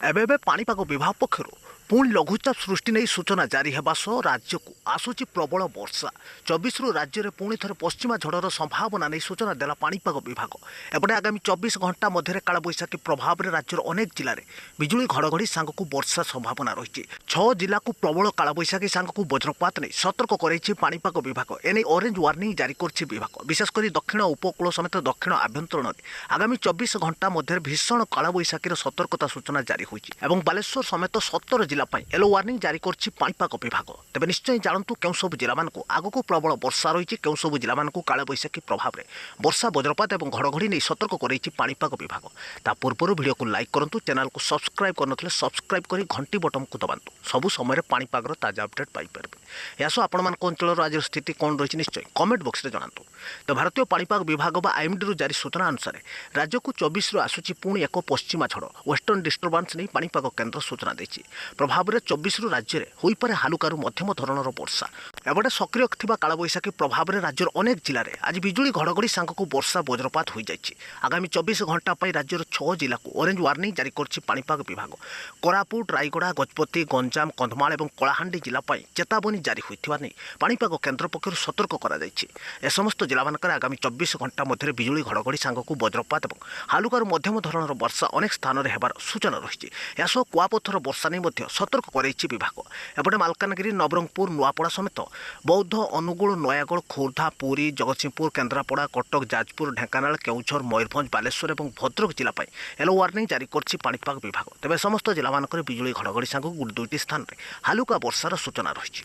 ଏବେ ଏବେ ପାଣିପାଗ ବିଭାଗ ପକ୍ଷରୁ ପୁଣି ଲଘୁଚାପ ସୃଷ୍ଟି ନେଇ ସୂଚନା ଜାରି ହେବା ସହ ରାଜ୍ୟକୁ ଆସୁଛି ପ୍ରବଳ ବର୍ଷା। 24ରୁ ରାଜ୍ୟରେ ପୁଣି ଥରେ ପଶ୍ଚିମା ଝଡ଼ର ସମ୍ଭାବନା ନେଇ ସୂଚନା ଦେଲା ପାଣିପାଗ ବିଭାଗ। ଏପଟେ ଆଗାମୀ 24 ଘଣ୍ଟା ମଧ୍ୟରେ କାଳବୈଶାଖୀ ପ୍ରଭାବରେ ରାଜ୍ୟର ଅନେକ ଜିଲ୍ଲାରେ ବିଜୁଳି ଘଡ଼ଘଡ଼ି ସାଙ୍ଗକୁ ବର୍ଷା ସମ୍ଭାବନା ରହିଛି। 6 ଜିଲ୍ଲାକୁ ପ୍ରବଳ କାଳବୈଶାଖୀ ସାଙ୍ଗକୁ ବଜ୍ରପାତ ନେଇ ସତର୍କ କରାଇଛି ପାଣିପାଗ ବିଭାଗ। ଏନେଇ ଅରେଞ୍ଜ ୱାର୍ଣ୍ଣିଂ ଜାରି କରିଛି ବିଭାଗ। ବିଶେଷ କରି ଦକ୍ଷିଣ ଉପକୂଳ ସମେତ ଦକ୍ଷିଣ ଆଭ୍ୟନ୍ତରୀଣରେ ଆଗାମୀ 24 ଘଣ୍ଟା ମଧ୍ୟରେ ଭୀଷଣ କାଳବୈଶାଖୀର ସତର୍କତା ସୂଚନା ଜାରି ହୋଇଛି ଏବଂ ବାଲେଶ୍ୱର ସମେତ 17 ଜିଲ୍ଲା ପାଇଁ ୟେଲୋ ୱାର୍ଣ୍ଣିଂ ଜାରି କରିଛି ପାଣିପାଗ ବିଭାଗ। ତେବେ ନିଶ୍ଚୟ ଜାଣନ୍ତୁ କେଉଁ ସବୁ ଜିଲ୍ଲାମାନଙ୍କୁ ଆଗକୁ ପ୍ରବଳ ବର୍ଷା ରହିଛି, କେଉଁ ସବୁ ଜିଲ୍ଲାମାନଙ୍କୁ କାଳବୈଶାଖୀ ପ୍ରଭାବରେ ବର୍ଷା ବଜ୍ରପାତ ଏବଂ ଘଡ଼ଘଡ଼ି ନେଇ ସତର୍କ କରାଇଛି ପାଣିପାଗ ବିଭାଗ। ତା ପୂର୍ବରୁ ଭିଡ଼ିଓକୁ ଲାଇକ୍ କରନ୍ତୁ, ଚ୍ୟାନେଲକୁ ସବସ୍କ୍ରାଇବ୍ କରିନଥିଲେ ସବସ୍କ୍ରାଇବ୍ କରି ଘଣ୍ଟି ବଟନକୁ ଦବାନ୍ତୁ। ସବୁ ସମୟରେ ପାଣିପାଗର ତାଜା ଅପଡେଟ୍ ପାଇପାରିବେ। ଏହା ସହ ଆପଣମାନଙ୍କ ଅଞ୍ଚଳର ଆଜିର ସ୍ଥିତି କ'ଣ ରହିଛି ନିଶ୍ଚୟ କମେଣ୍ଟ ବକ୍ସରେ ଜଣାନ୍ତୁ। ତ ଭାରତୀୟ ପାଣିପାଗ ବିଭାଗ ବା ଆଇଏମ୍ଡିରୁ ଜାରି ସୂଚନା ଅନୁସାରେ ରାଜ୍ୟକୁ 24ରୁ ଆସୁଛି ପୁଣି ଏକ ପଶ୍ଚିମା ଝଡ଼ ୱେଷ୍ଟର୍ଣ୍ଣ ଡିଷ୍ଟର୍ବାନ୍ସ ନେଇ ପାଣିପାଗ କେନ୍ଦ୍ର ସୂଚନା ଦେଇଛି। ପ୍ରଭାବରେ 24ରୁ ରାଜ୍ୟରେ ହୋଇପାରେ ହାଲୁକାରୁ ମଧ୍ୟମ ଧରଣର ବର୍ଷା। ଏପଟେ ସକ୍ରିୟ ଥିବା କାଳବୈଶାଖୀ ପ୍ରଭାବରେ ରାଜ୍ୟର ଅନେକ ଜିଲ୍ଲାରେ ଆଜି ବିଜୁଳି ଘଡ଼ଘଡ଼ି ସାଙ୍ଗକୁ ବର୍ଷା ବଜ୍ରପାତ ହୋଇଯାଇଛି। ଆଗାମୀ 24 ଘଣ୍ଟା ପାଇଁ ରାଜ୍ୟର 6 ଜିଲ୍ଲାକୁ ଅରେଞ୍ଜ ୱାର୍ଣ୍ଣିଂ ଜାରି କରିଛି ପାଣିପାଗ ବିଭାଗ। କୋରାପୁଟ, ରାୟଗଡ଼ା, ଗଜପତି, ଗଞ୍ଜାମ, କନ୍ଧମାଳ ଏବଂ କଳାହାଣ୍ଡି ଜିଲ୍ଲା ପାଇଁ ଚେତାବନୀ ଜାରି ହୋଇଥିବା ନେଇ ପାଣିପାଗ କେନ୍ଦ୍ର ପକ୍ଷରୁ ସତର୍କ କରାଯାଇଛି। ଏ ସମସ୍ତ ଜିଲ୍ଲାମାନଙ୍କରେ ଆଗାମୀ 24 ଘଣ୍ଟା ମଧ୍ୟରେ ବିଜୁଳି ଘଡ଼ଘଡ଼ି ସାଙ୍ଗକୁ ବଜ୍ରପାତ ଏବଂ ହାଲୁକାରୁ ମଧ୍ୟମ ଧରଣର ବର୍ଷା ଅନେକ ସ୍ଥାନରେ ହେବାର ସୂଚନା ରହିଛି। ଏହା ସହ କୁଆପଥର ବର୍ଷା ନେଇ ମଧ୍ୟ ସତର୍କ କରାଇଛି ବିଭାଗ। ଏପଟେ ମାଲକାନଗିରି, ନବରଙ୍ଗପୁର, ନୂଆପଡ଼ା ସମେତ ବୌଦ୍ଧ, ଅନୁଗୁଳ, ନୟାଗଡ଼, ଖୋର୍ଦ୍ଧା, ପୁରୀ, ଜଗତସିଂହପୁର, କେନ୍ଦ୍ରାପଡ଼ା, କଟକ, ଯାଜପୁର, ଢେଙ୍କାନାଳ, କେଉଁଝର, ମୟୂରଭଞ୍ଜ, ବାଲେଶ୍ୱର ଏବଂ ଭଦ୍ରକ ଜିଲ୍ଲା ପାଇଁ ୟେଲୋ ୱାର୍ଣ୍ଣିଂ ଜାରି କରିଛି ପାଣିପାଗ ବିଭାଗ। ତେବେ ସମସ୍ତ ଜିଲ୍ଲାମାନଙ୍କରେ ବିଜୁଳି ଘଡ଼ଘଡ଼ି ସାଙ୍ଗକୁ 2ଟି ସ୍ଥାନରେ ହାଲୁକା ବର୍ଷାର ସୂଚନା ରହିଛି।